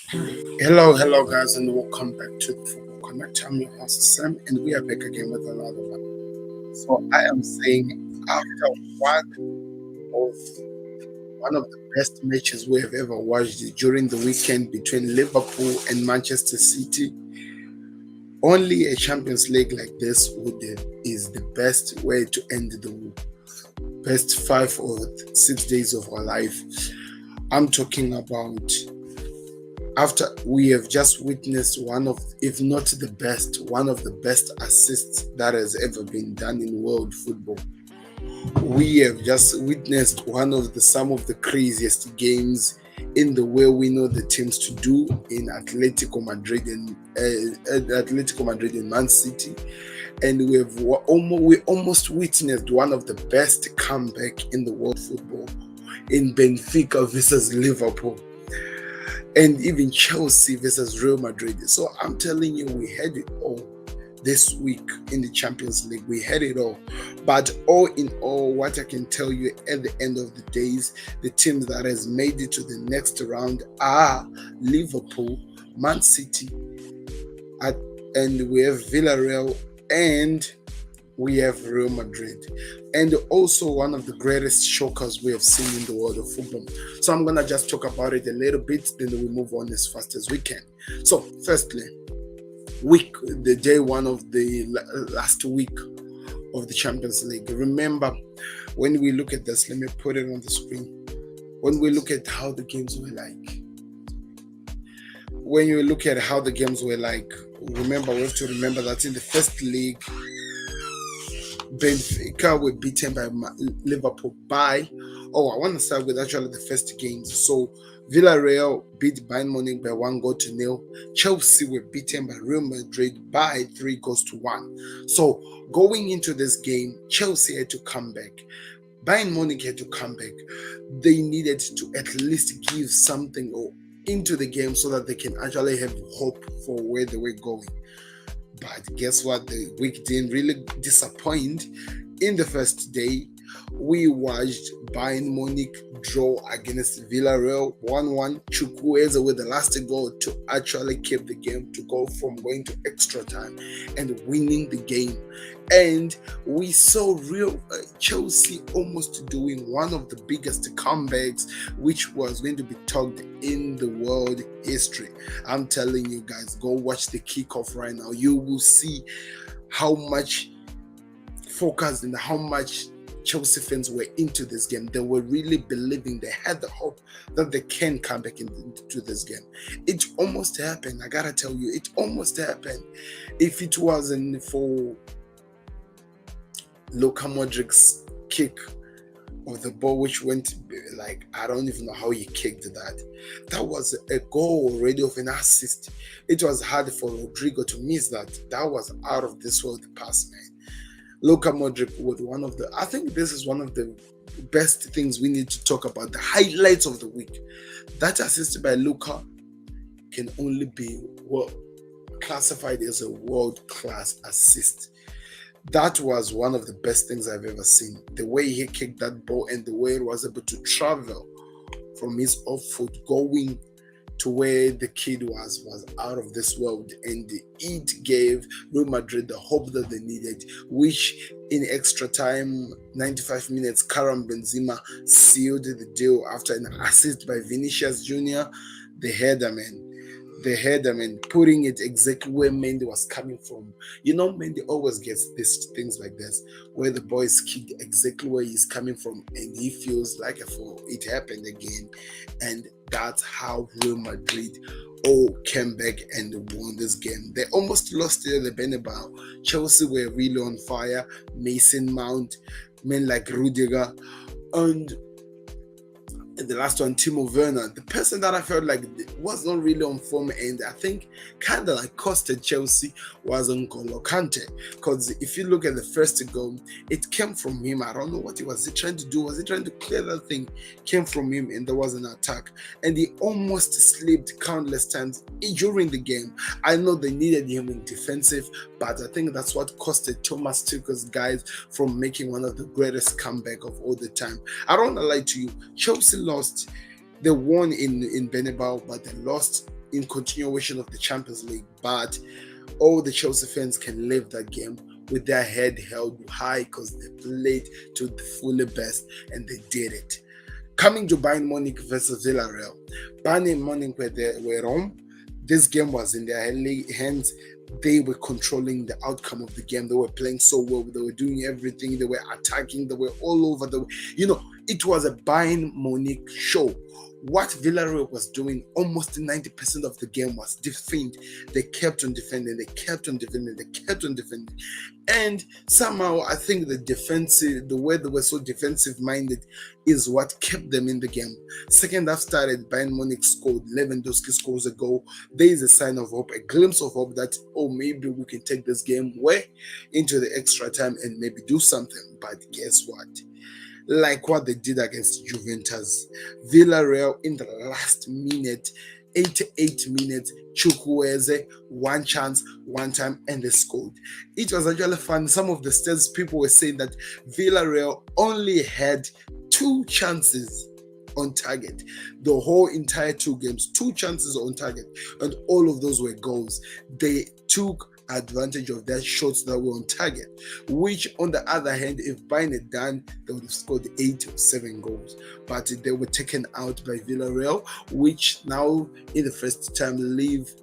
Hello, guys, and welcome back to the Football Connect. I'm your host, Sam, and we are back again with another one. So, I am saying, after of one of the best matches we have ever watched during the weekend between Liverpool and Manchester City, only a Champions League like this is the best way to end the best 5 or 6 days of our life. I'm talking about after we have just witnessed one of, if not the best, one of the best assists that has ever been done in world football. We have just witnessed one of some of the craziest games in the way we know the teams to do in Atletico Madrid and Man City, and we almost witnessed one of the best comeback in the world football in Benfica versus Liverpool, and even Chelsea versus Real Madrid. So I'm telling you, we had it all this week in the Champions League. We had it all. But all in all, what I can tell you at the end of the days, the teams that has made it to the next round are Liverpool, Man City, and we have Villarreal, and we have Real Madrid, and also one of the greatest shockers we have seen in the world of football. So I'm gonna just talk about it a little bit, then we move on as fast as we can. So, firstly, the day one of the last week of the Champions League. Remember, when we look at this, let me put it on the screen. When we look at how the games were like, remember, we have to remember that in the first league, Benfica were beaten by Liverpool by. Oh, I want to start with actually the first games. So Villarreal beat Bayern Munich by 1-0. Chelsea were beaten by Real Madrid by 3-1. So going into this game, Chelsea had to come back. Bayern Munich had to come back. They needed to at least give something into the game so that they can actually have hope for where they were going. But guess what? The week didn't really disappoint. In the first day, we watched Bayern Munich draw against Villarreal 1-1. Chukwueze with the last goal to actually keep the game to go from going to extra time and winning the game. And we saw real Chelsea almost doing one of the biggest comebacks, which was going to be talked in the world history. I'm telling you guys, go watch the kickoff right now. You will see how much focused and how much Chelsea fans were into this game. They were really believing, they had the hope that they can come back into this game. It almost happened. I gotta tell you, it almost happened. If it wasn't for Luka Modric's kick of the ball, which went like, I don't even know how he kicked that. That was a goal already of an assist. It was hard for Rodrigo to miss that. That was out of this world pass, man. Luka Modric was I think this is one of the best things we need to talk about, the highlights of the week. That assist by Luka can only be classified as a world-class assist. That was one of the best things I've ever seen. The way he kicked that ball and the way it was able to travel from his off foot going to where the kid was out of this world, and it gave Real Madrid the hope that they needed, which in extra time, 95 minutes, Karim Benzema sealed the deal after an assist by Vinicius Jr. The header, man, putting it exactly where Mendy was coming from. You know, Mendy always gets these things like this, where the boy is kicked exactly where he's coming from, and he feels like it happened again. And that's how Real Madrid came back and won this game. They almost lost it at the Bernabeu. Chelsea were really on fire. Mason Mount, men like Rudiger, and the last one, Timo Werner, the person that I felt like was not really on form, and I think kind of like costed Chelsea, was N'Golo Kante. Because if you look at the first goal, it came from him. I don't know what he was trying to do. Was he trying to clear that thing? Came from him, and there was an attack. And he almost slipped countless times during the game. I know they needed him in defensive, but I think that's what costed Thomas Tuchel's guys from making one of the greatest comeback of all the time. I don't want to lie to you. Chelsea lost. They won in Bernabeu, but they lost in continuation of the Champions League, but all the Chelsea fans can leave that game with their head held high because they played to the fully best and they did it. Coming to Bayern Munich versus Villarreal, Bayern Munich were home. This game was in their hands. They were controlling the outcome of the game. They were playing so well. They were doing everything. They were attacking. They were all over. It was a Bayern Munich show. What Villarreal was doing almost 90% of the game was defend. They kept on defending. They kept on defending. They kept on defending. And somehow, I think the way they were so defensive minded is what kept them in the game. Second half started, Bayern Munich scored, Lewandowski scores a goal. There is a sign of hope, a glimpse of hope that, maybe we can take this game way into the extra time and maybe do something. But guess what? Like what they did against Juventus, Villarreal in the last minute, 88 minutes, Chukwueze, one chance, one time, and they scored. It was actually fun. Some of the stats people were saying that Villarreal only had 2 chances on target. The whole entire 2 games, 2 chances on target, and all of those were goals. They took advantage of their shots that were on target, which on the other hand, if Bayern had done, they would have scored 8 or 7 goals, but they were taken out by Villarreal, which now in the first time leave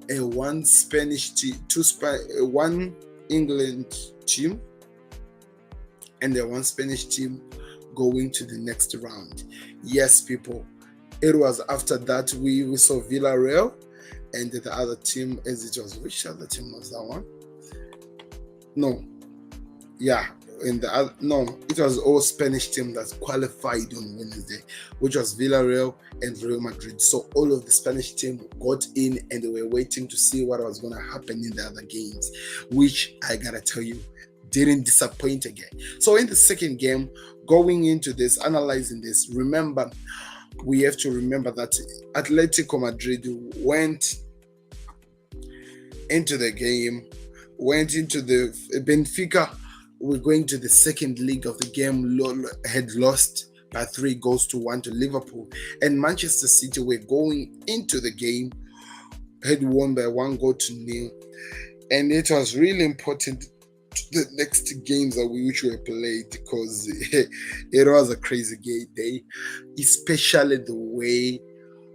one Spanish team, one England team and one Spanish team going to the next round. Yes, people, it was after that we saw Villarreal and the other team, as it was, which other team was that one? It was all Spanish team that qualified on Wednesday, which was Villarreal and Real Madrid. So all of the Spanish team got in and they were waiting to see what was going to happen in the other games, which I gotta tell you, didn't disappoint again. So in the second game, going into this, analyzing this, we have to remember that Atletico Madrid went into the Benfica. We're going to the second leg of the game, had lost by 3-1 to Liverpool, and Manchester City were going into the game, had won by 1-0, and it was really important to the next games which were played because it was a crazy day, especially the way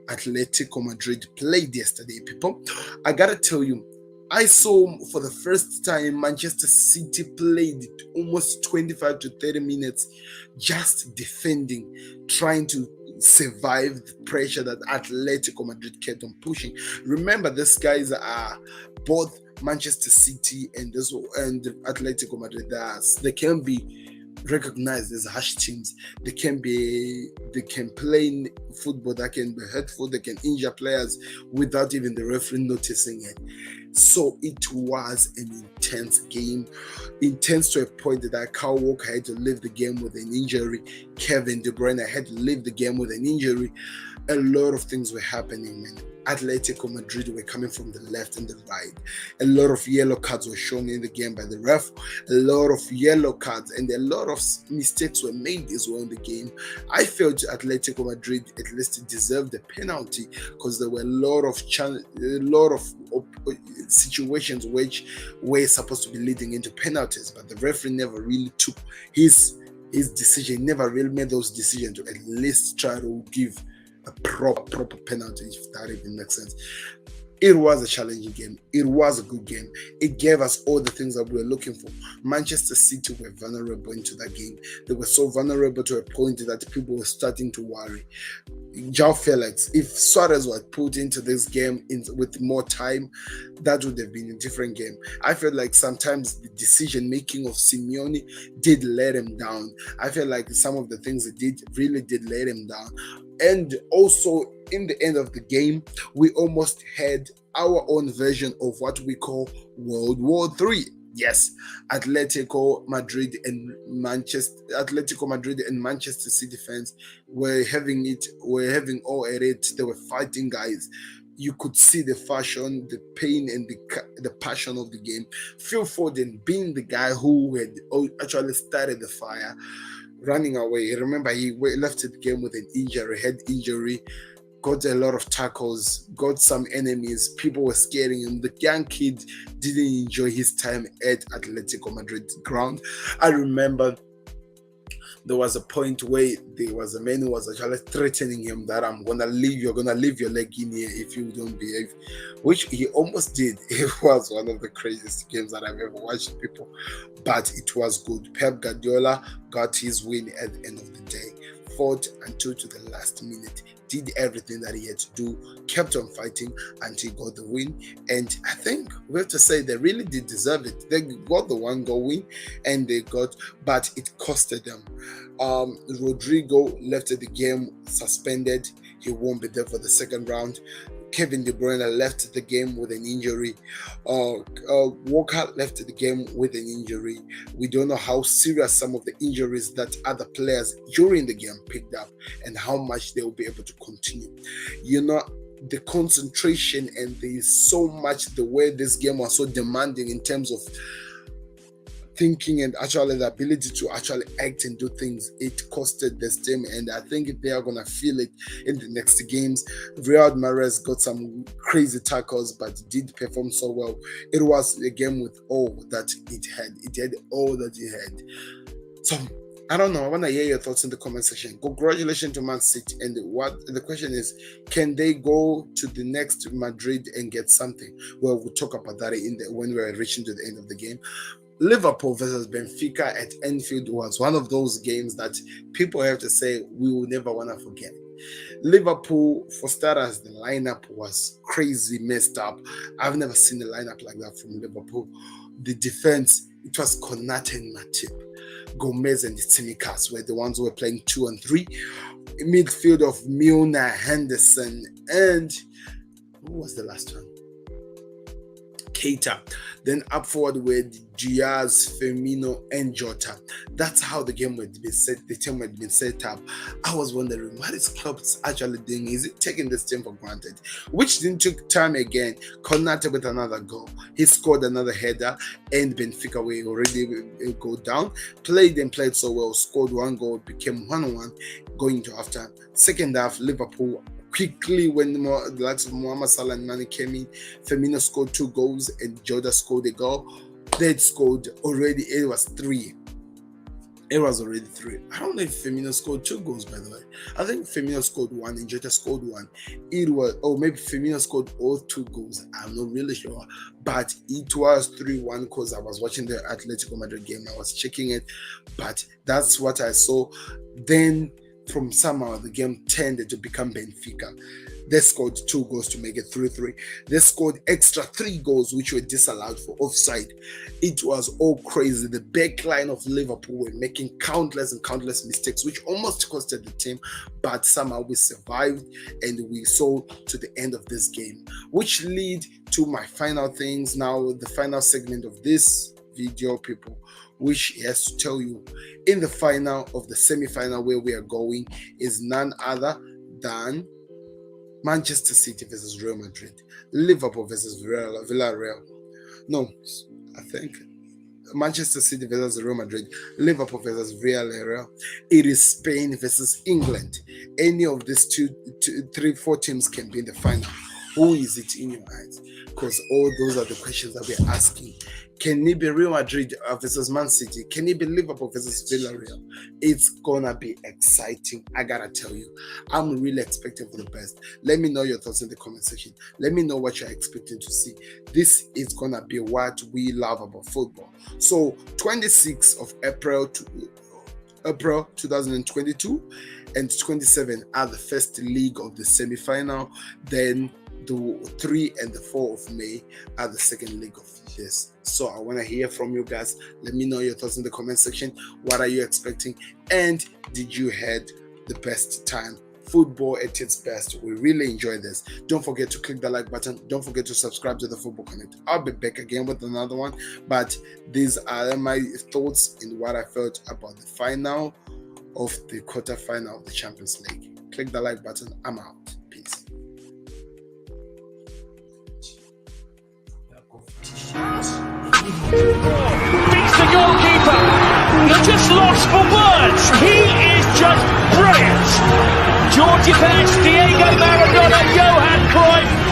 Atletico Madrid played yesterday, people. I gotta tell you, I saw for the first time Manchester City played almost 25 to 30 minutes just defending, trying to survive the pressure that Atletico Madrid kept on pushing. Remember, these guys are both Manchester City and Atletico Madrid. They can be recognized as harsh teams. They can play football that can be hurtful. They can injure players without even the referee noticing it. So it was an intense game, intense to a point that Kyle Walker had to leave the game with an injury. Kevin De Bruyne had to leave the game with an injury. A lot of things were happening, man. Atletico Madrid were coming from the left and the right. A lot of yellow cards were shown in the game by the ref. A lot of yellow cards and a lot of mistakes were made as well in the game. I felt Atletico Madrid at least deserved the penalty because there were a lot of situations which were supposed to be leading into penalties, but the referee never really took his decision, never really made those decisions to at least try to give a proper penalty, if that even makes sense. It was a challenging game. It was a good game. It gave us all the things that we were looking for. Manchester City were vulnerable into that game. They were so vulnerable to a point that people were starting to worry. João Felix, if Suarez was put into this game with more time, that would have been a different game. I felt like sometimes the decision making of Simeone did let him down. I felt like some of the things he did really did let him down. And also, in the end of the game, we almost had our own version of what we call World War III. Yes, Atletico Madrid and Manchester City fans were having all at it. They were fighting, guys. You could see the passion, the pain, and the passion of the game. Phil Foden being the guy who had actually started the fire, running away. Remember, he left the game with an head injury, got a lot of tackles, got some enemies. People were scaring him. The young kid didn't enjoy his time at Atletico Madrid ground. I remember there was a point where there was a man who was actually threatening him that you're gonna leave your leg in here if you don't behave, which he almost did. It was one of the craziest games that I've ever watched, people, but it was good. Pep Guardiola got his win at the end of the day, fought until to the last minute, did everything that he had to do, kept on fighting until he got the win. And I think we have to say they really did deserve it. They got the 1-goal win, and but it costed them. Rodrigo left the game suspended. He won't be there for the second round. Kevin De Bruyne left the game with an injury. Walker left the game with an injury. We don't know how serious some of the injuries that other players during the game picked up and how much they will be able to continue. The concentration, and there's so much the way this game was so demanding in terms of thinking and actually the ability to actually act and do things. It costed this team, and I think they are gonna feel it in the next games. Riyad Mahrez got some crazy tackles, but did perform so well. It was a game with all that it had. It had all that it had. So I don't know. I want to hear your thoughts in the comment section. Congratulations to Man City. And the question is, can they go to the next Madrid and get something? Well, we'll talk about that when we're reaching to the end of the game. Liverpool versus Benfica at Anfield was one of those games that people have to say we will never want to forget. Liverpool, for starters, the lineup was crazy messed up. I've never seen a lineup like that from Liverpool. The defense, it was Konate and Matip. Gomez and Tsimikas were the ones who were playing 2 and 3. Midfield of Milner, Henderson, and who was the last one? Keita. Then up forward with Diaz, Firmino, and Jota. That's how the game had been set. The team had been set up. I was wondering, what is Klopp actually doing? Is it taking this team for granted? Which didn't take time again. Konate with another goal. He scored another header, and Benfica were already go down. Played so well. Scored 1 goal, became 1-1 going to halftime. Second half, Liverpool quickly, when the likes of Mohamed Salah and Mane came in, Firmino scored 2 goals and Jota scored a goal. They'd scored already. It was 3. It was already 3. I don't know if Firmino scored 2 goals, by the way. I think Firmino scored 1 and Jota scored 1. Maybe Firmino scored all 2 goals. I'm not really sure. But it was 3-1 because I was watching the Atletico Madrid game. I was checking it. But that's what I saw. Then from somehow the game tended to become Benfica. They scored 2 goals to make it 3-3. They scored extra 3 goals which were disallowed for offside. It was all crazy. The back line of Liverpool were making countless mistakes which almost costed the team, but somehow we survived and we saw to the end of this game, which lead to my final things now, the final segment of this video, people, which has to tell you in the final of the semi-final where we are going is none other than Manchester City versus Real Madrid, Liverpool versus Villarreal. No, I think Manchester City versus Real Madrid, Liverpool versus Villarreal. It is Spain versus England. Any of these 4 teams can be in the final. Who is it in your eyes? Because all those are the questions that we're asking. Can it be Real Madrid versus Man City? Can it be Liverpool versus Villarreal? It's gonna be exciting. I gotta tell you, I'm really expecting for the best. Let me know your thoughts in the comment section. Let me know what you're expecting to see. This is gonna be what we love about football. So 26th of April 2022 and 27 are the first leg of the semi-final. Then the 3 and the 4 of May are the second leg of this. So I want to hear from you guys. Let me know your thoughts in the comment section. What are you expecting? And did you had the best time? Football at its best. We really enjoy this. Don't forget to click the like button. Don't forget to subscribe to the Football Connect. I'll be back again with another one. But these are my thoughts in what I felt about the final of the quarterfinal of the Champions League. Click the like button. I'm out. Peace. Beats the goalkeeper. They're just lost for words. He is just brilliant. Georgie Best, Diego Maradona, Johan Cruyff,